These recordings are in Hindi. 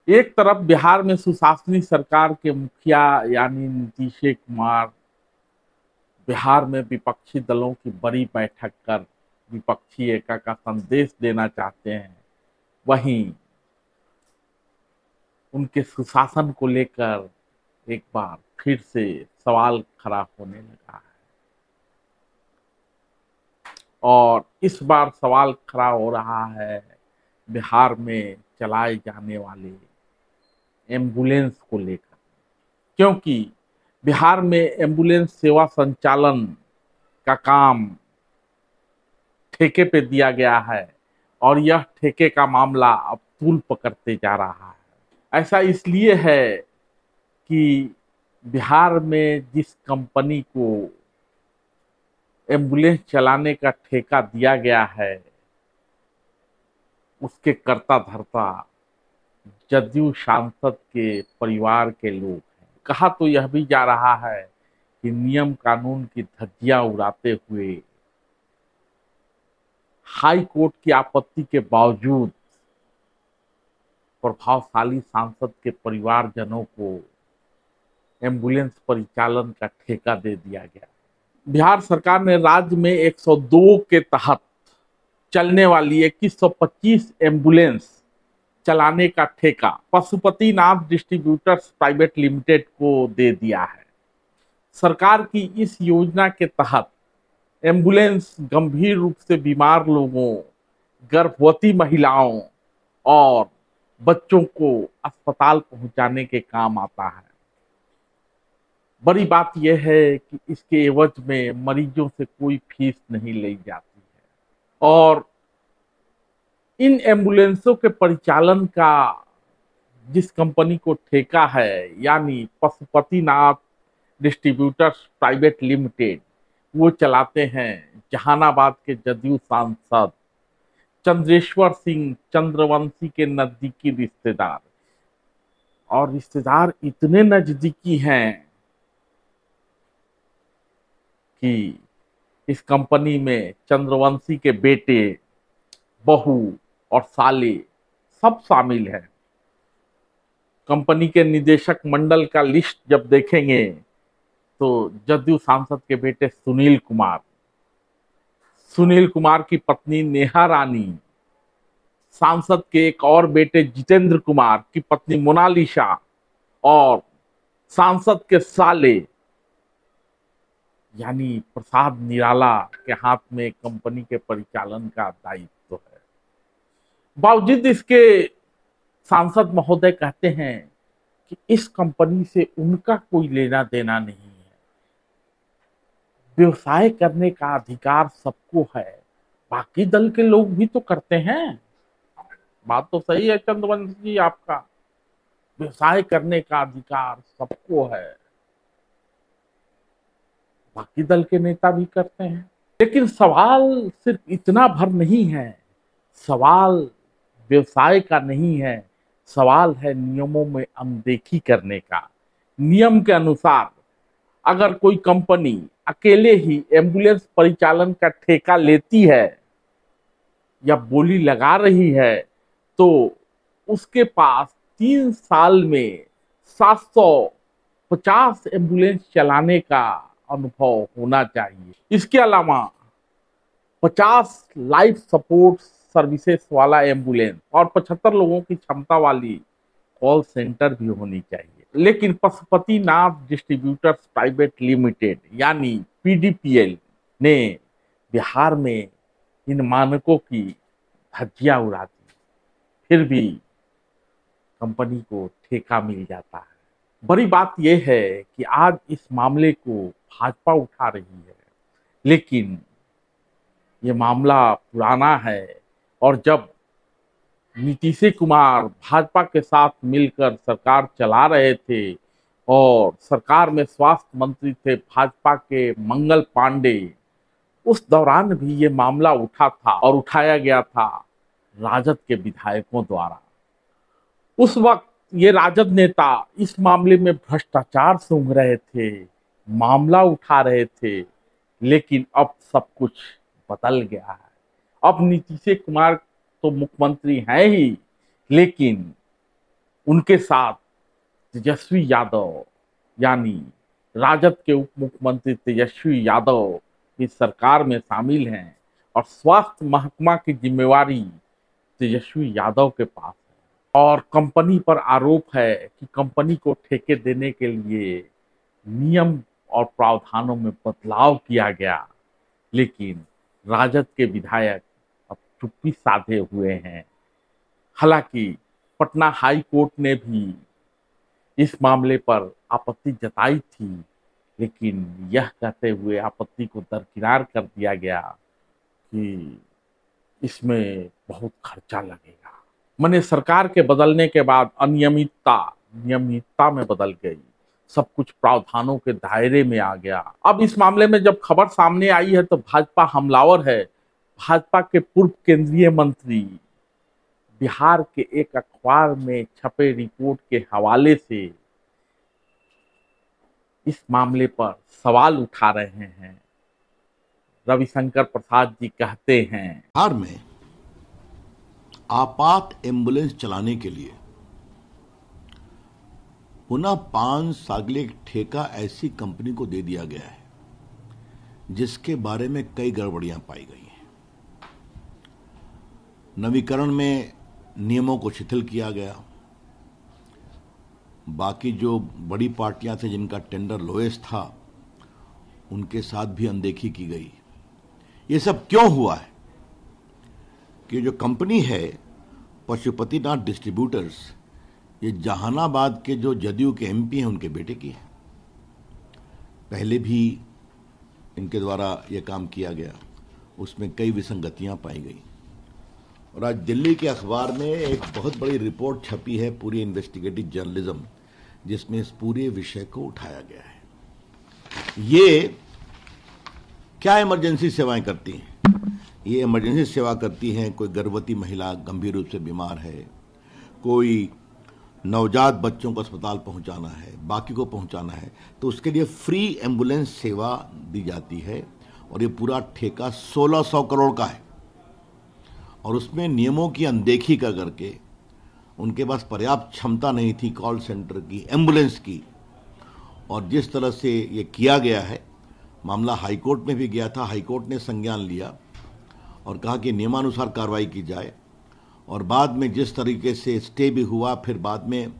एक तरफ बिहार में सुशासनी सरकार के मुखिया यानी नीतीश कुमार बिहार में विपक्षी दलों की बड़ी बैठक कर विपक्षी एकता का संदेश देना चाहते हैं, वहीं उनके सुशासन को लेकर एक बार फिर से सवाल खड़ा होने लगा है। और इस बार सवाल खड़ा हो रहा है बिहार में चलाए जाने वाले एम्बुलेंस को लेकर, क्योंकि बिहार में एम्बुलेंस सेवा संचालन का काम ठेके पे दिया गया है और यह ठेके का मामला अब तूल पकड़ते जा रहा है। ऐसा इसलिए है कि बिहार में जिस कंपनी को एम्बुलेंस चलाने का ठेका दिया गया है उसके कर्ता धर्ता जदयू सांसद के परिवार के लोग हैं। कहा तो यह भी जा रहा है कि नियम कानून की धज्जियां उड़ाते हुए हाई कोर्ट की आपत्ति के बावजूद प्रभावशाली सांसद के परिवारजनों को एम्बुलेंस परिचालन का ठेका दे दिया गया। बिहार सरकार ने राज्य में 102 के तहत चलने वाली 2125 एम्बुलेंस चलाने का ठेका पशुपतिनाथ डिस्ट्रीब्यूटर्स प्राइवेट लिमिटेड को दे दिया है। सरकार की इस योजना के तहत एम्बुलेंस गंभीर रूप से बीमार लोगों, गर्भवती महिलाओं और बच्चों को अस्पताल पहुंचाने के काम आता है। बड़ी बात यह है कि इसके एवज में मरीजों से कोई फीस नहीं ली जाती है और इन एम्बुलेंसों के परिचालन का जिस कंपनी को ठेका है यानी पशुपतिनाथ डिस्ट्रीब्यूटर्स प्राइवेट लिमिटेड, वो चलाते हैं जहानाबाद के जदयू सांसद चंद्रेश्वर सिंह चंद्रवंशी के नजदीकी रिश्तेदार। और रिश्तेदार इतने नजदीकी हैं कि इस कंपनी में चंद्रवंशी के बेटे, बहू और साले सब शामिल हैं। कंपनी के निदेशक मंडल का लिस्ट जब देखेंगे तो जदयू सांसद के बेटे सुनील कुमार की पत्नी नेहा रानी, सांसद के एक और बेटे जितेंद्र कुमार की पत्नी मोनालिसा और सांसद के साले यानी प्रसाद निराला के हाथ में कंपनी के परिचालन का दायित्व है। बावजूद इसके सांसद महोदय कहते हैं कि इस कंपनी से उनका कोई लेना देना नहीं है, व्यवसाय करने का अधिकार सबको है, बाकी दल के लोग भी तो करते हैं। बात तो सही है चंद्रवंशी जी आपका, व्यवसाय करने का अधिकार सबको है, बाकी दल के नेता भी करते हैं। लेकिन सवाल सिर्फ इतना भर नहीं है, सवाल व्यवसाय का नहीं है, सवाल है नियमों में अनदेखी करने का। नियम के अनुसार अगर कोई कंपनी अकेले ही एम्बुलेंस परिचालन का ठेका लेती है या बोली लगा रही है तो उसके पास 3 साल में 750 एम्बुलेंस चलाने का अनुभव होना चाहिए। इसके अलावा 50 लाइफ सपोर्ट सर्विसेज वाला एम्बुलेंस और 75 लोगों की क्षमता वाली कॉल सेंटर भी होनी चाहिए। लेकिन पशुपतिनाथ डिस्ट्रीब्यूटर्स प्राइवेट लिमिटेड यानी पीडीपीएल ने बिहार में इन मानकों की धज्जियां उड़ा दी, फिर भी कंपनी को ठेका मिल जाता है। बड़ी बात यह है कि आज इस मामले को भाजपा उठा रही है, लेकिन ये मामला पुराना है और जब नीतीश कुमार भाजपा के साथ मिलकर सरकार चला रहे थे और सरकार में स्वास्थ्य मंत्री थे भाजपा के मंगल पांडे, उस दौरान भी ये मामला उठा था और उठाया गया था राजद के विधायकों द्वारा। उस वक्त ये राजद नेता इस मामले में भ्रष्टाचार सूंघ रहे थे, मामला उठा रहे थे, लेकिन अब सब कुछ बदल गया है। अब नीतीश कुमार तो मुख्यमंत्री हैं ही, लेकिन उनके साथ तेजस्वी यादव यानी राजद के उप मुख्यमंत्री तेजस्वी यादव इस सरकार में शामिल हैं और स्वास्थ्य महकमा की जिम्मेवारी तेजस्वी यादव के पास है। और कंपनी पर आरोप है कि कंपनी को ठेके देने के लिए नियम और प्रावधानों में बदलाव किया गया, लेकिन राजद के विधायक अब चुप्पी साधे हुए हैं। हालांकि पटना हाई कोर्ट ने भी इस मामले पर आपत्ति जताई थी, लेकिन यह कहते हुए आपत्ति को दरकिनार कर दिया गया कि इसमें बहुत खर्चा लगेगा। माने सरकार के बदलने के बाद नियमितता में बदल गई, सब कुछ प्रावधानों के दायरे में आ गया। अब इस मामले में जब खबर सामने आई है तो भाजपा हमलावर है। भाजपा के पूर्व केंद्रीय मंत्री बिहार के एक अखबार में छपे रिपोर्ट के हवाले से इस मामले पर सवाल उठा रहे हैं। रविशंकर प्रसाद जी कहते हैं, बिहार में आपात एम्बुलेंस चलाने के लिए पुनः 5 साल ठेका ऐसी कंपनी को दे दिया गया है जिसके बारे में कई गड़बड़ियां पाई गई हैं। नवीकरण में नियमों को शिथिल किया गया, बाकी जो बड़ी पार्टियां थे जिनका टेंडर लोएस्ट था उनके साथ भी अनदेखी की गई। ये सब क्यों हुआ है कि जो कंपनी है पशुपतिनाथ डिस्ट्रीब्यूटर्स, ये जहानाबाद के जो जदयू के एमपी हैं उनके बेटे की है। पहले भी इनके द्वारा यह काम किया गया, उसमें कई विसंगतियां पाई गई और आज दिल्ली के अखबार में एक बहुत बड़ी रिपोर्ट छपी है, पूरी इन्वेस्टिगेटिव जर्नलिज्म, जिसमें इस पूरे विषय को उठाया गया है। ये क्या इमरजेंसी सेवाएं करती हैं? ये इमरजेंसी सेवा करती हैं, कोई गर्भवती महिला गंभीर रूप से बीमार है, कोई नवजात बच्चों को अस्पताल पहुंचाना है, बाकी को पहुंचाना है, तो उसके लिए फ्री एम्बुलेंस सेवा दी जाती है और ये पूरा ठेका 1600 करोड़ का है। और उसमें नियमों की अनदेखी कर करके उनके पास पर्याप्त क्षमता नहीं थी कॉल सेंटर की, एम्बुलेंस की, और जिस तरह से ये किया गया है, मामला हाईकोर्ट में भी गया था। हाईकोर्ट ने संज्ञान लिया और कहा कि नियमानुसार कार्रवाई की जाए, और बाद में जिस तरीके से स्टे भी हुआ, फिर बाद में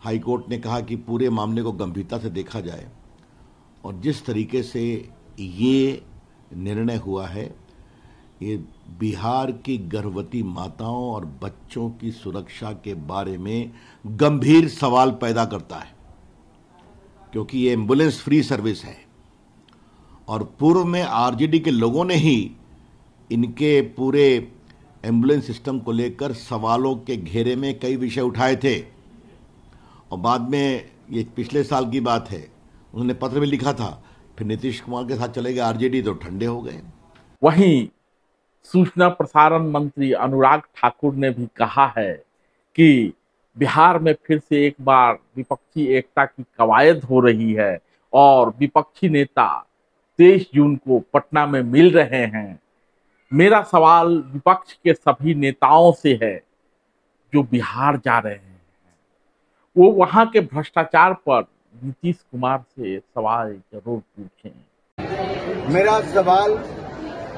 हाईकोर्ट ने कहा कि पूरे मामले को गंभीरता से देखा जाए, और जिस तरीके से ये निर्णय हुआ है, ये बिहार की गर्भवती माताओं और बच्चों की सुरक्षा के बारे में गंभीर सवाल पैदा करता है, क्योंकि ये एम्बुलेंस फ्री सर्विस है और पूर्व में आरजेडी के लोगों ने ही इनके पूरे एम्बुलेंस सिस्टम को लेकर सवालों के घेरे में कई विषय उठाए थे। और बाद में, ये पिछले साल की बात है, उन्होंने पत्र भी लिखा था, फिर नीतीश कुमार के साथ चले गए आरजेडी तो ठंडे हो गए। वहीं सूचना प्रसारण मंत्री अनुराग ठाकुर ने भी कहा है कि बिहार में फिर से एक बार विपक्षी एकता की कवायद हो रही है और विपक्षी नेता 23 जून को पटना में मिल रहे हैं। मेरा सवाल विपक्ष के सभी नेताओं से है जो बिहार जा रहे हैं, वो वहां के भ्रष्टाचार पर नीतीश कुमार से सवाल जरूर पूछें। मेरा सवाल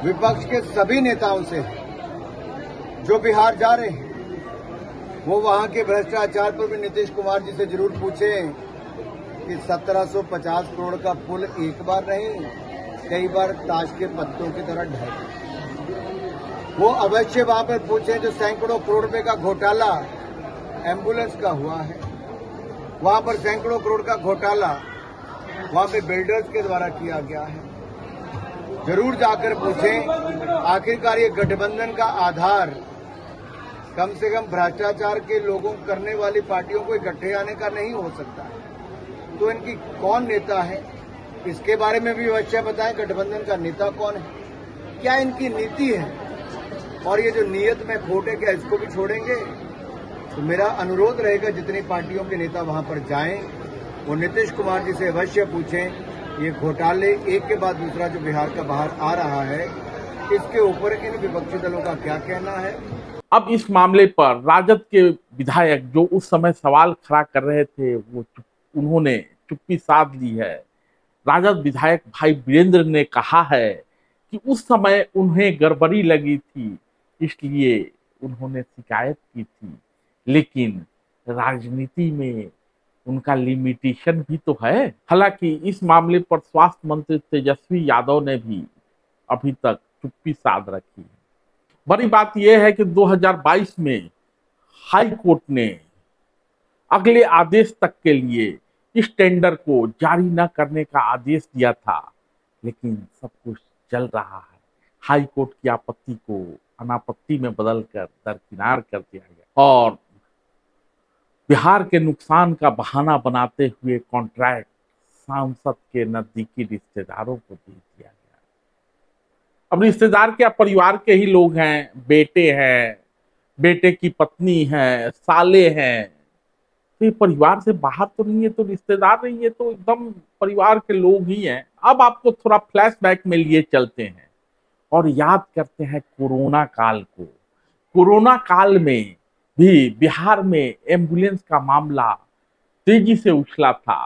विपक्ष के सभी नेताओं से है जो बिहार जा रहे हैं, वो वहां के भ्रष्टाचार पर भी नीतीश कुमार जी से जरूर पूछें कि 1750 करोड़ का पुल एक बार नहीं, कई बार ताश के पत्तों की तरह ढह। वो अवश्य वहां पर पूछें जो सैकड़ों करोड़ रुपए का घोटाला एम्बुलेंस का हुआ है, वहां पर सैकड़ों करोड़ का घोटाला वहां पे बिल्डर्स के द्वारा किया गया है। जरूर जाकर पूछें, आखिरकार ये गठबंधन का आधार कम से कम भ्रष्टाचार के लोगों करने वाली पार्टियों को इकट्ठे आने का नहीं हो सकता है, तो इनकी कौन नेता है इसके बारे में भी अवश्य बताएं। गठबंधन का नेता कौन है, क्या इनकी नीति है, और ये जो नीयत में खोट है क्या इसको भी छोड़ेंगे? तो मेरा अनुरोध रहेगा जितनी पार्टियों के नेता वहां पर जाएं, वो नीतीश कुमार जी से अवश्य पूछें ये घोटाले एक के बाद दूसरा जो बिहार का बाहर आ रहा है, इसके ऊपर इन विपक्षी दलों का क्या कहना है? अब इस मामले पर राजद के विधायक जो उस समय सवाल खड़ा कर रहे थे उन्होंने चुप्पी साध ली है। राजद विधायक भाई वीरेंद्र ने कहा है कि उस समय उन्हें गड़बड़ी लगी थी, इसलिए उन्होंने शिकायत की थी, लेकिन राजनीति में उनका लिमिटेशन भी तो है। हालांकि इस मामले पर स्वास्थ्य मंत्री तेजस्वी यादव ने भी अभी तक चुप्पी साध रखी है। बड़ी बात यह है कि 2022 में हाई कोर्ट ने अगले आदेश तक के लिए इस टेंडर को जारी न करने का आदेश दिया था, लेकिन सब कुछ चल रहा है। हाई कोर्ट की आपत्ति को अनापत्ति में बदलकर दरकिनार कर दिया गया और बिहार के नुकसान का बहाना बनाते हुए कॉन्ट्रैक्ट सांसद के नजदीकी रिश्तेदारों को दे दिया गया। अब रिश्तेदार क्या, परिवार के ही लोग हैं, बेटे हैं, बेटे की पत्नी है, साले हैं, तो ये परिवार से बाहर तो नहीं है, तो रिश्तेदार नहीं है, तो एकदम परिवार के लोग ही हैं। अब आपको थोड़ा फ्लैशबैक में लिए चलते हैं और याद करते हैं कोरोना काल को। कोरोना काल में भी बिहार में एम्बुलेंस का मामला तेजी से उछला था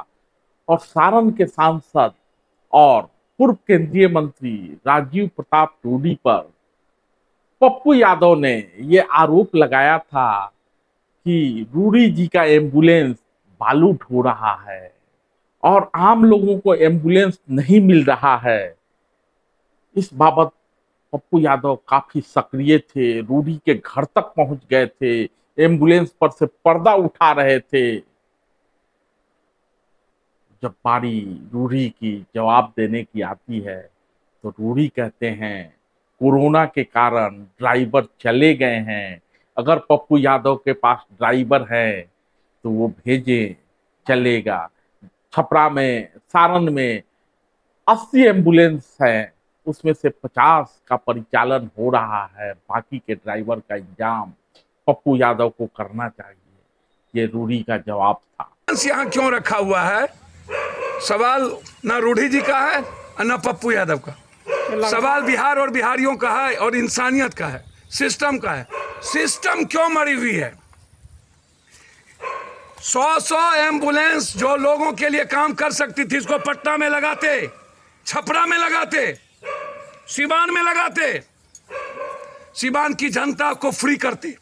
और सारण के सांसद और पूर्व केंद्रीय मंत्री राजीव प्रताप रूडी पर पप्पू यादव ने यह आरोप लगाया था कि रूडी जी का एम्बुलेंस बालू ढो रहा है और आम लोगों को एम्बुलेंस नहीं मिल रहा है। इस बाबत पप्पू यादव काफी सक्रिय थे, रूडी के घर तक पहुंच गए थे, एम्बुलेंस पर से पर्दा उठा रहे थे। जब बारी रूडी की जवाब देने की आती है तो रूडी कहते हैं कोरोना के कारण ड्राइवर चले गए हैं, अगर पप्पू यादव के पास ड्राइवर है तो वो भेजें, चलेगा। छपरा में, सारण में 80 एम्बुलेंस है, उसमें से 50 का परिचालन हो रहा है, बाकी के ड्राइवर का इंतजाम पप्पू यादव को करना चाहिए। ये रूडी का जवाब था। यहाँ क्यों रखा हुआ है? सवाल ना रूडी जी का है और ना पप्पू यादव का। सवाल बिहार और बिहारियों का है और इंसानियत का है, सिस्टम का है। सिस्टम क्यों मरी हुई है? 100 एम्बुलेंस जो लोगों के लिए काम कर सकती थी, इसको पटना में लगाते, छपरा में लगाते, सिवान में लगाते, सिवान की जनता को फ्री करते।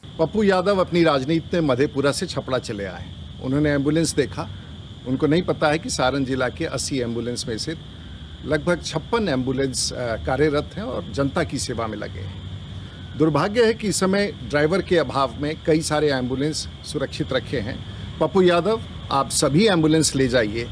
पप्पू यादव अपनी राजनीति में मधेपुरा से छपरा चले आए। उन्होंने एम्बुलेंस देखा, उनको नहीं पता है कि सारण जिला के 80 एम्बुलेंस में से लगभग 56 एम्बुलेंस कार्यरत हैं और जनता की सेवा में लगे हैं। दुर्भाग्य है कि इस समय ड्राइवर के अभाव में कई सारे एम्बुलेंस सुरक्षित रखे हैं। पप्पू यादव, आप सभी एम्बुलेंस ले जाइए,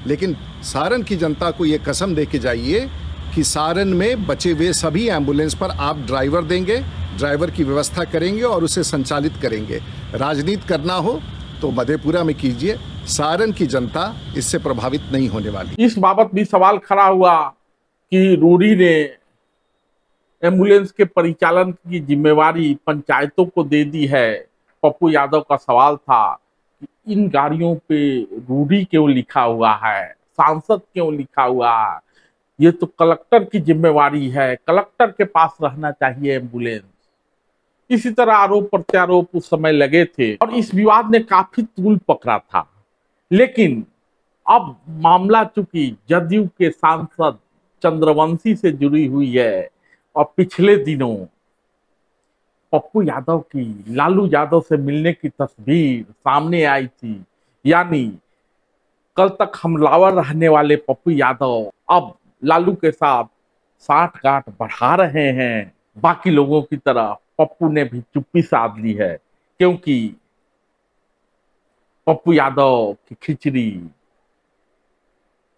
लेकिन सारण की जनता को ये कसम दे के जाइए कि सारण में बचे हुए सभी एम्बुलेंस पर आप ड्राइवर देंगे, ड्राइवर की व्यवस्था करेंगे और उसे संचालित करेंगे। राजनीति करना हो तो मधेपुरा में कीजिए, सारण की जनता इससे प्रभावित नहीं होने वाली। इस बाबत भी सवाल खड़ा हुआ कि रूडी ने एम्बुलेंस के परिचालन की जिम्मेवारी पंचायतों को दे दी है। पप्पू यादव का सवाल था कि इन गाड़ियों पे रूडी क्यों लिखा हुआ है, सांसद क्यों लिखा हुआ है, ये तो कलेक्टर की जिम्मेवारी है, कलेक्टर के पास रहना चाहिए एम्बुलेंस। इसी तरह आरोप प्रत्यारोप उस समय लगे थे और इस विवाद ने काफी तूल पकड़ा था। लेकिन अब मामला चूंकि जदयू के सांसद चंद्रवंशी से जुड़ी हुई है और पिछले दिनों पप्पू यादव की लालू यादव से मिलने की तस्वीर सामने आई थी, यानी कल तक हमलावर रहने वाले पप्पू यादव अब लालू के साथ साठ-गांठ बढ़ा रहे हैं। बाकी लोगों की तरह पप्पू ने भी चुप्पी साध ली है, क्योंकि पप्पू यादव की खिचड़ी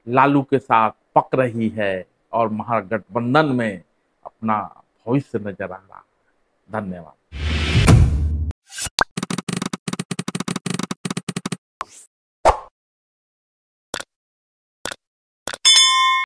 लालू के साथ पक रही है और महागठबंधन में अपना भविष्य नजर आ रहा है। धन्यवाद।